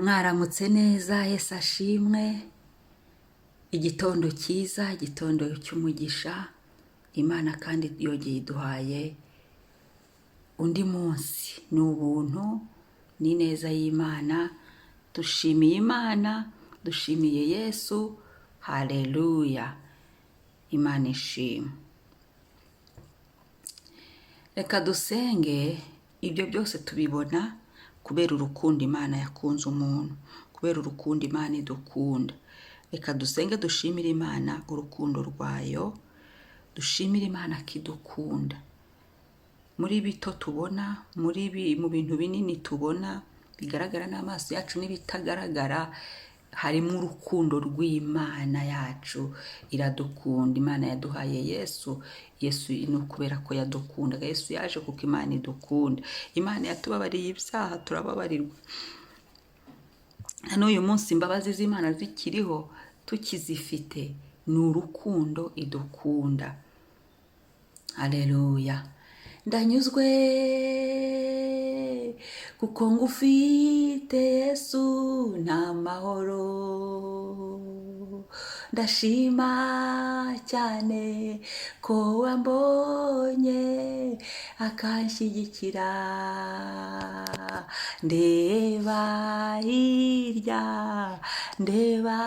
Mwaramutse neza, Yesu ashimwe. Igitondo cyiza, igitondo cy'umugisha. Imana kandi yongeye iduhaye undi munsi. Ni ubuntu, ni neza y'Imana. Dushimiye Imana, dushimiye Yesu. Haleluya. Imana ishimwe. Reka dusenge. Ibyo byose tubibona kubera urukundo Imana yakunze umuntu, kubera urukundo Imana idukunda. Reka dusenge dushimire Imana urukundo rwayo, dushimire Imana kidukunda. Muri bito tubona, mu bintu binini tubona bigaragara n'amaso yacu n'ibitagaragara, harimo urukundo rw'Imana yacu. Iradukunda. Imana yaduhaye Yesu. Yesu ni ukubera ko yadukundaga. Yesu yaje kuko Imana idukunda. Imana yatubabariye ibyaha, turababarirwa. N'uyu munsi imbabazi z'Imana zikiriho, tukizifite, ni urukundo idukunda. Haleluya. Ndanyuzwe kuko ngufite Yesu, nta mahoro. Ndashima cyane ko wambonye akanshyigikira. Ndeba hirya, ndeba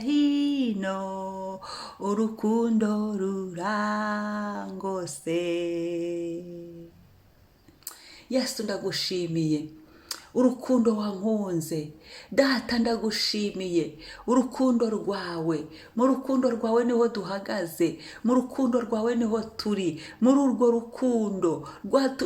hino, urukundo rurangose. Yesu ndagushimiye urukundo wankunze. Data ndagushimiye urukundo rwawe. Mu rukundo rwawe niho duhagaze, mu rukundo rwawe niho turi. Muri urwo rukundo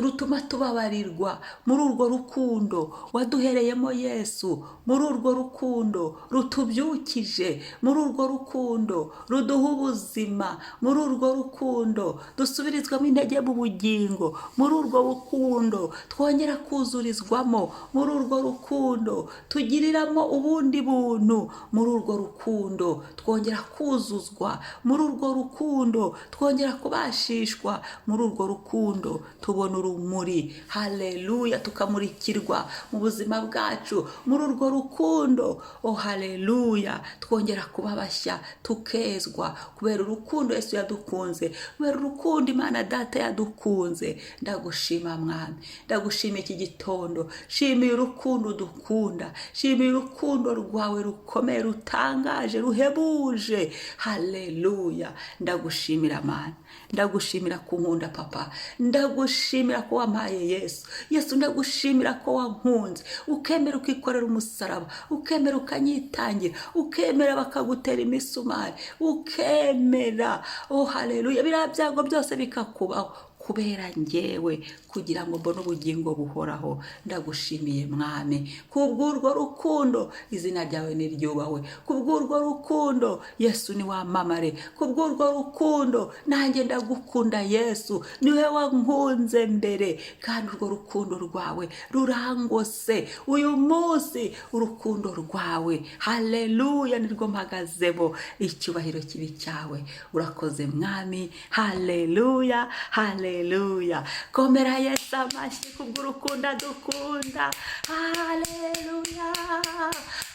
rutuma tubabarirwa, muri urwo rukundo waduhereyemo Yesu, muri urwo rukundo rutubyukije, muri urwo rukundo ruduha ubuzima, muri urwo rukundo dusubirizwamo intege mu bugingo, muri urwo rukundo twongera kuzurizwamo, muri urwo rukundo tugiriramo ubundi buntu, muri urwo rukundo twongera kuzuzwa, muri urwo rukundo twongera kubashishwa, muri urwo rukundo tubona urumuri. Haleluya. Tukamurikirwa mu buzima bwacu muri urwo rukundo. Oh haleluya. Twongera kuba bashya, tukezwa kubera urukundo Yesu yadukunze, kubera urukundo Imana Data yadukunze. Ndagushima Mwami, ndagushima iki gitondo. Shimiye urukundo dukunda, shimiye urukundo rwawe rukomeye, rutangaje, ruhebuje. Haleluya. Ndagushimira Mana, ndagushimira kunkunda Papa, ndagushimira ko wampaye Yesu. Yesu ndagushimira ko wankunze, ukemera ukikorera umusaraba, ukemera ukanyitangira, ukemera bakagutera imisumari, ukemera. Oh haleluya. Biriya byago byose bikakubaho kubera njyewe, kugira ngo mbone ubugingo buhoraho. Ndagushimiye Mwami kubw'urwo rukundo. Izina ryawe niryubahwe. Kubw'urwo rukundo Yesu ni wamamare. Kubw'urwo rukundo nanjye ndagukunda Yesu, niwe wankunze mbere, kandi urwo rukundo rwawe rurangose uyu munsi. Urukundo rwawe haleluya nirwo mpagazemo. Icyubahiro kibi cyawe. Urakoze Mwami. Haleluya, haleluya. Komera Yesu amashyi kubw'urukundo adukunda. Haleluya,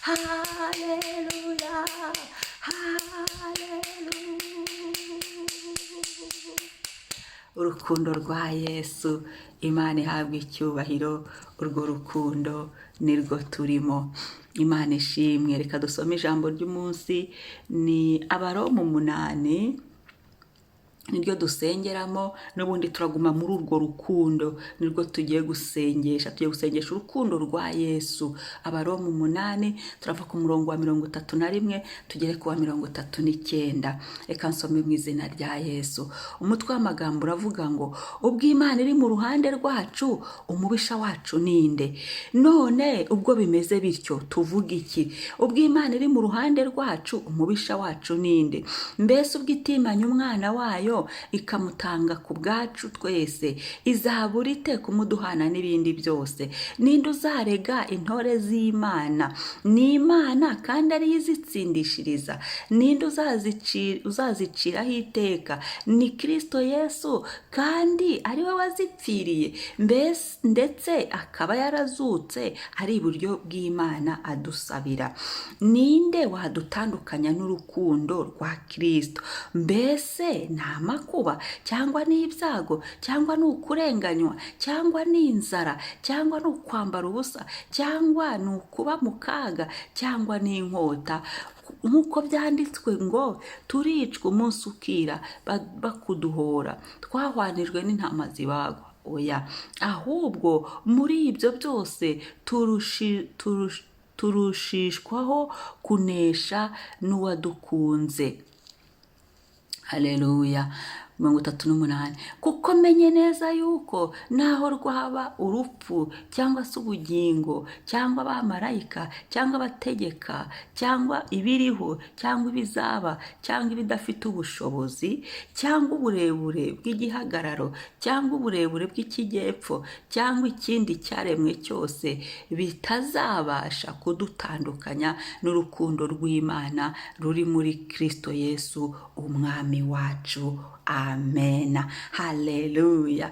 haleluya, haleluya. Urukundo rwa Yesu. Imana ihabwa icyubahiro. Urwo rukundo nirwo turimo. Imana ishimwe. Reka dusome ijambo ry'umunsi. Ni Abaroma 8, niryo dusengeramo. N'ubundi turaguma muri urwo rukundo, nirwo tugiye gusengesha. Tugiye gusengesha urukundo rwa Yesu. Abaroma 8, turava ku murongo wa 31 tugere ku wa 39. Reka nsome mu izina rya Yesu. Umutwe w'amagambo uravuga ngo, ubwo Imana iri mu ruhande rwacu, umubisha wacu ninde? None ubwo bimeze bityo tuvuga iki? Ubwo Imana iri mu ruhande rwacu, umubisha wacu ninde? Mbese ubwo itimanya umwana wayo wayo ikamutanga ku bwacu twese, izabura ite kumuduhana n'ibindi byose? Ninde uzarega intore z'Imana? Ni Imana kandi ariyo izitsindishiriza. Ninde uzaziciraho iteka? Ni Kristo Yesu kandi ari we wazipfiriye, ndetse akaba yarazutse ari iburyo bw'Imana adusabira. Ninde wadutandukanya n'urukundo rwa Kristo? Mbese ni amakuba cyangwa ni ibyago cyangwa ni ukurenganywa cyangwa ni inzara cyangwa ni ukwambara ubusa cyangwa ni ukuba mu kaga cyangwa ni inkota? Nk'uko byanditswe ngo turicwa umunsi ukira bakuduhora, twahwanijwe n'intama zibagwa. Oya, ahubwo muri ibyo byose turushishwaho kunesha n'uwadukunze. Haleluya. 38. Kuko menye neza yuko naho rwaba urupfu cyangwa se ubugingo cyangwa abamarayika cyangwa abategeka cyangwa ibiriho cyangwa ibizaba cyangwa ibidafite ubushobozi cyangwa uburebure bw'igihagararo cyangwa uburebure bw'ikijyepfo cyangwa ikindi cyaremwe cyose, bitazabasha kudutandukanya n'urukundo rw'Imana ruri muri Kristo Yesu umwami wacu. Amena. Haleluya.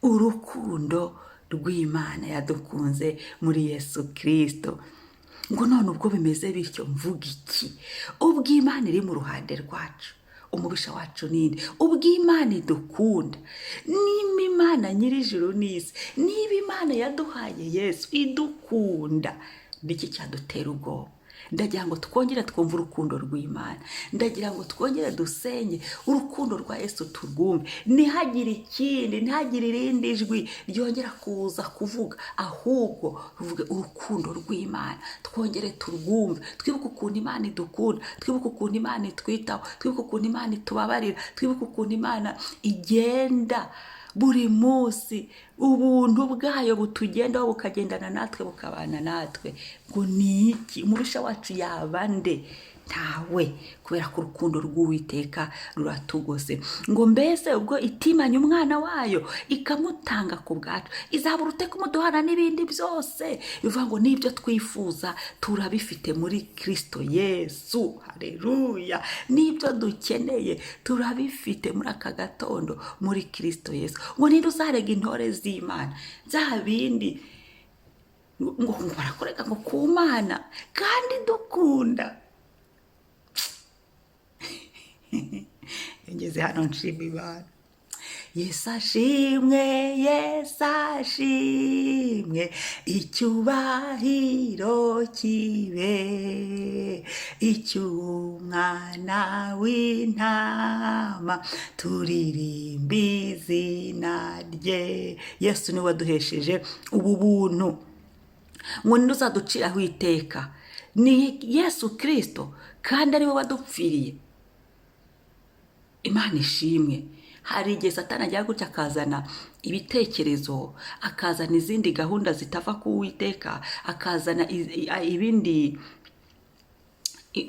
Urukundo rw'Imana yadukunze muri Yesu Kristo. Ngo none ubwo bimeze bityo mvuga iki? Ubwo Imana iri mu ruhande rwacu, umubisha wacu ninde? Ubwo Imana idukunda, niba Imana nyir'ijuru n'isi, niba Imana yaduhaye Yesu idukunda, niki cyadutera ubwoba? Ndagira ngo twongere twumve urukundo rw'Imana. Ndagira ngo twongere dusenye urukundo rwa Yesu turwumve. Ntihagire ikindi, ntihagire irindi jwi ryongera kuza kuvuga, ahubwo ruvuge urukundo rw'Imana. Twongere turwumve, twibuke ukuntu Imana idukunda, twibuke ukuntu Imana itwitaho, twibuke ukuntu Imana itubabarira, twibuke ukuntu Imana igenda buri munsi, ubuntu bwayo butugendaho bukagendana natwe bukabana natwe. Ngo ni iki? Umubisha wacu yaba nde? Ntawe, kubera ko urukundo rw'Uwiteka ruratugose. Ngo mbese ubwo itimanye umwana wayo ikamutanga ku bwacu, izabura ute kumuduhana n'ibindi byose? Bivuga ngo n'ibyo twifuza turabifite muri Kristo Yesu. Haleluya. N'ibyo dukeneye turabifite muri aka gatondo muri Kristo Yesu. Ngo ninde uzarega intore z'Imana? Za bindi ngo barakoreka ngo ku Mana kandi dukunda. Ngeze hano nshima Imana. Yesu ashimwe, Yesu ashimwe, icyubahiro kibe icy'umwana w'intama, turirimba izina rye. Yesu niwe waduhesheje ubu buntu. Ngo ninde uzaduciraho iteka? Ni Yesu Kristo kandi ariwe wadupfiriye. Imana ishimwe. Hari igihe Satani ajya gutya akazana ibitekerezo, akazana izindi gahunda zitava ku Uwiteka, akazana ibindi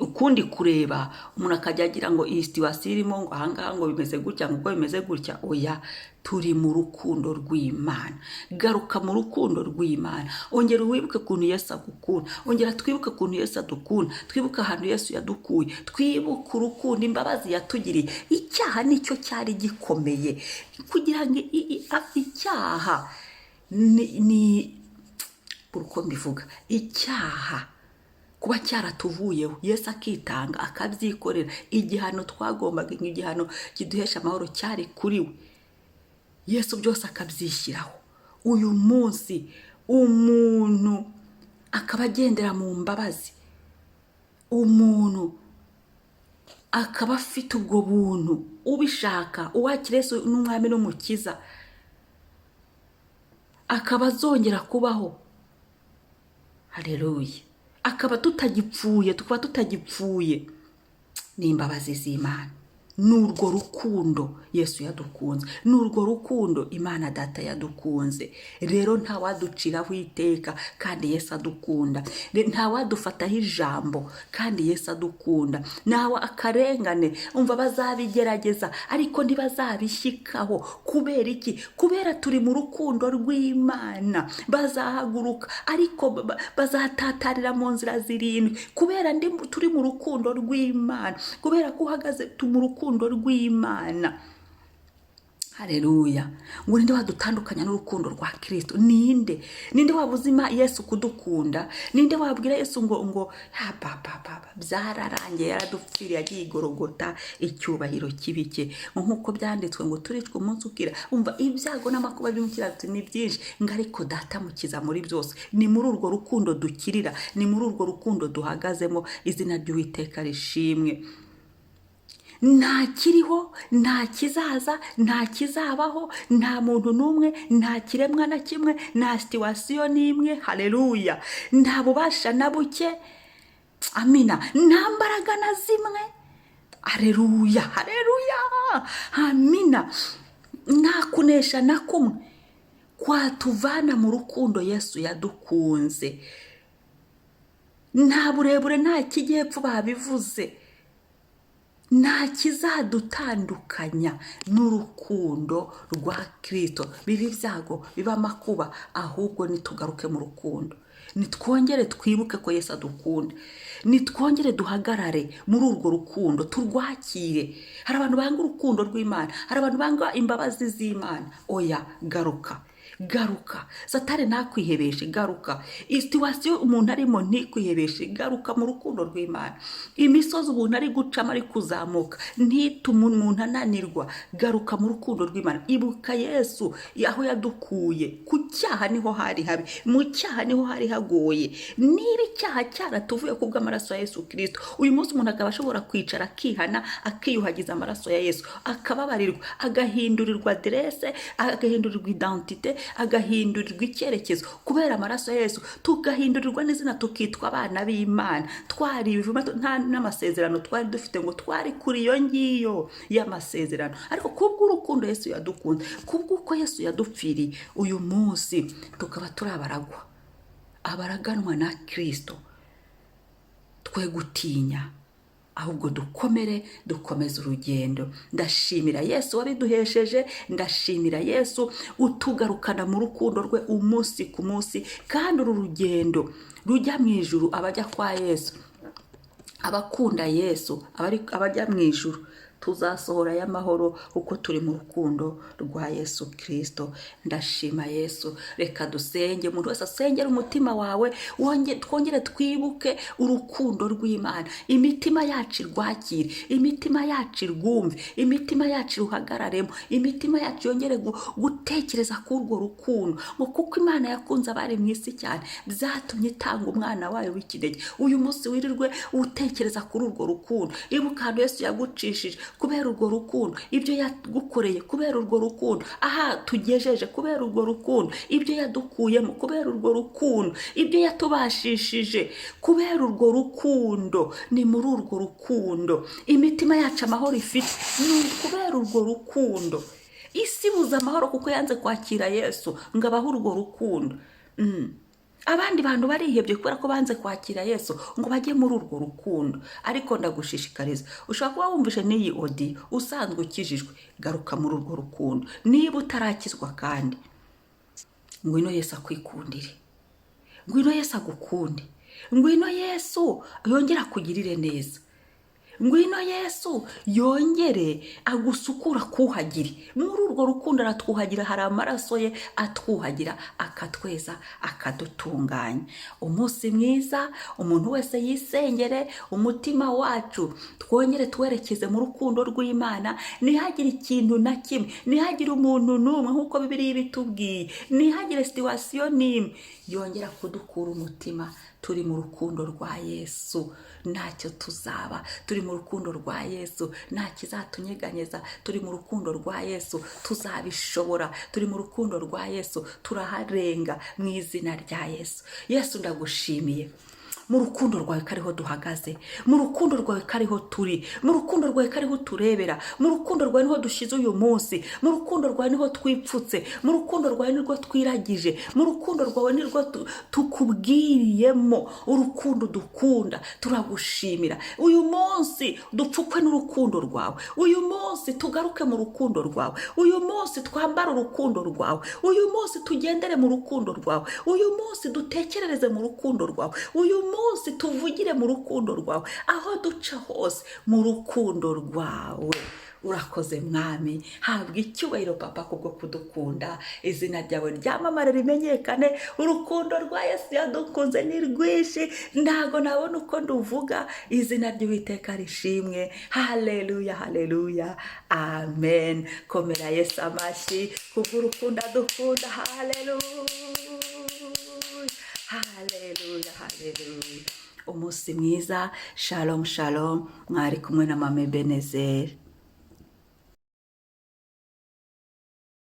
ukundi kureba. Umuntu akajya agira ngo iyi situation irimo ngo ahangaha ngo bimeze gutya, ngo bimeze gutya. Oya, turi mu rukundo rw'Imana. Garuka mu rukundo rw'Imana. Ongera wibuke ukuntu Yesu agukunda. Ongera twibuke ukuntu Yesu adukunda. Twibuke ahantu Yesu yadukuye. Twibuke urukundo, imbabazi yatugiriye. Icyaha nicyo cyari gikomeye. Kugira ngo icyaha ni uko mbivuga, icyaha kuba cyaratuvuyeho, Yesu akitanga akabyikorera. Igihano twagombaga, igihano kiduhesha amahoro cyari kuri we. Yesu byose akabyishyiraho. Uyu munsi umuntu akaba agendera mu mbabazi, umuntu akaba afite ubwo buntu, ubishaka uwakira Yesu n'umwami n'umukiza, akaba azongera kubaho. Haleluya. Akaba tutagipfuye, tukaba tutagipfuye. Ni imbabazi z'Imana. ni urwo rukundo Yesu yadukunze, ni urwo rukundo Imana Data yadukunze. Rero ntawaduciraho iteka kandi Yesu adukunda, ntawadufataho ijambo kandi Yesu adukunda. Nawe akarengane umva bazabigerageza ariko ntibazabishyikaho. Kubera iki? Kubera turi mu rukundo rw'Imana. Bazahaguruka ariko bazatatarira mu nzira zirindwi kubera turi mu rukundo rw'Imana, kubera ko uhagaze mu rukundo rw'Imana. Haleluya. Ngo ninde wadutandukanya n'urukundo rwa Kristo? Ninde wabuzima Yesu kudukunda? Ninde wabwira Yesu ngo byararangiye, yaradupfiriye, agiye igorogota, icyubahiro kibike? Nkuko byanditswe ngo turicwe umunsi ukira. Umva ibyago n'amakuba by'umukira ni byinshi, ngo ariko Data mukiza muri byose. Ni muri urwo rukundo dukirira, ni muri urwo rukundo duhagazemo. Izina ry'Uwiteka rishimwe. Nta kiriho, nta kizaza, nta kizabaho, nta muntu n'umwe, nta kiremwa na kimwe, nta situwasiyo n'imwe, haleluya, nta bubasha na buke, amina, nta mbaraga na zimwe, haleluya, haleluya, amina, nta kunesha na kumwe kwatuvana mu rukundo Yesu yadukunze. Nta burebure, nta kijyepfo babivuze, nta kizadutandukanya n'urukundo rwa Kristo. Biba ibyago, biba amakuba, ahubwo nitugaruke mu rukundo, nitwongere twibuke ko Yesu adukunda, nitwongere duhagarare muri urwo rukundo, turwakire. Hari abantu banga urukundo rw'Imana, hari abantu banga imbabazi z'Imana. Oya, garuka. Satani ntakwihebeshe, garuka. Situwasiyo umuntu arimo ntikwihebeshe, garuka mu rukundo rw'Imana. Imisozi umuntu ari gucamo ari kuzamuka ntitume umuntu ananirwa, garuka mu rukundo rw'Imana. Ibuka Yesu aho yadukuye. Ku cyaha niho hari habi, mu cyaha niho hari hagoye. Niba icyaha cyaratuvuye kubw'amaraso ya Yesu Kristo, uyu munsi umuntu akaba ashobora kwicara akihana, akiyuhagiza amaraso ya Yesu, akababarirwa, agahindurirwa adresse, agahindurirwa identite, agahindurirwa icyerekezo kubera amaraso ya Yesu. Tugahindurirwa n'izina, tukitwa abana b'Imana. Twari ibivuma, nta n'amasezerano twari dufite ngo twari kuri iyo ngiyo y'amasezerano, ariko kubw'urukundo Yesu yadukunze, kubw'uko Yesu yadupfiriye, uyu munsi tukaba turi abaraganwa na Kristo. Twe gutinya, ahubwo dukomeze urugendo. Ndashimira Yesu wabiduhesheje, ndashimira Yesu utugarukana mu rukundo rwe umunsi ku munsi. Kandi uru rugendo rujya mu ijuru, abajya kwa Yesu, abakunda Yesu, abajya mu ijuru, tuzasohora y'amahoro uko turi mu rukundo rwa Yesu Kristo. Ndashima Yesu. Reka dusenge, umuntu wese asengera umutima wawe, twongere twibuke urukundo rw'Imana. Imitima yacu irwakire, imitima yacu irwumve, imitima yacu iruhagararemo, imitima yacu yongere gutekereza kuri urwo rukundo, ngo kuko Imana yakunze abari mu isi cyane byatumye itanga umwana wayo w'ikinege. Uyu munsi wirirwe utekereza kuri urwo rukundo. Ibuka ahantu Yesu yagucishije kubera urwo rukundo, ibyo yagukoreye kubera urwo rukundo, aha tugejeje kubera urwo rukundo, ibyo yadukuyemo kubera urwo rukundo, ibyo yatubashishije kubera urwo rukundo. Ni muri urwo rukundo imitima yacu amahoro ifite, ni kubera urwo rukundo. Isi buza amahoro kuko yanze kwakira Yesu ngo abahe urwo rukundo. Abandi bantu barihebye kubera ko banze kwakira Yesu ngo bajye muri urwo rukundo. Ariko ndagushishikariza, ushobora kuba wumvishe n'iyi audio usanzwe ukijijwe, garuka muri urwo rukundo. Niba utarakizwa kandi, ngwino Yesu akwikundire, ngwino Yesu agukunde, ngwino Yesu yongera kugirire neza, ngwino Yesu yongere agusukura kuhagire. Muri urwo rukundo aratwuhagira, hari amaraso ye atwuhagira, akatweza, akadutunganya. Umunsi mwiza, umuntu wese yisengere umutima wacu, twongere twerekeze mu rukundo rw'Imana. Ntihagire ikintu na kimwe, ntihagire umuntu n'umwe, nk'uko Bibiliya ibitubwiye, ntihagire situwasiyo n'imwe yongera kudukura umutima. Turi mu rukundo rwa Yesu, ntacyo tuzaba. Turi mu rukundo rwa Yesu, nta kizatunyeganyeza. Turi mu rukundo rwa Yesu, tuzabishobora. Turi mu rukundo rwa Yesu, turaharenga mu izina rya Yesu. Yesu ndagushimiye, mu rukundo rwawe kariho duhagaze, mu rukundo rwawe kariho turi, mu rukundo rwawe kariho turebera, mu rukundo rwawe niho dushyize uyu munsi, mu rukundo rwawe niho twipfutse, mu rukundo rwawe nirwo twiragije, mu rukundo rwawe nirwo tukubwiriyemo urukundo dukunda. Turagushimira uyu munsi, dupfukwe n'urukundo rwawe uyu munsi, tugaruke mu rukundo rwawe uyu munsi, twambare urukundo rwawe uyu munsi, tugendere mu rukundo rwawe uyu munsi, dutekerereze mu rukundo rwawe uyu munsi, tuvugire mu rukundo rwawe aho duca hose, mu rukundo rwawe. Urakoze mwami, habwa icyubahiro papa kubwo kudukunda, izina ryawe ryamamare rimenyekane, urukundo rwa Yesu yadukunze ni rwinshi ntago nabona uko nduvuga, izina ry'Uwiteka rishimwe. Haleluya, haleluya, amen. Komera Yesu amashyi kubw'urukundo adukunda. Haleluya, haleluya, haleluya. Umunsi mwiza. Shalom, shalom. Mwari kumwe na Mama Ebenezer.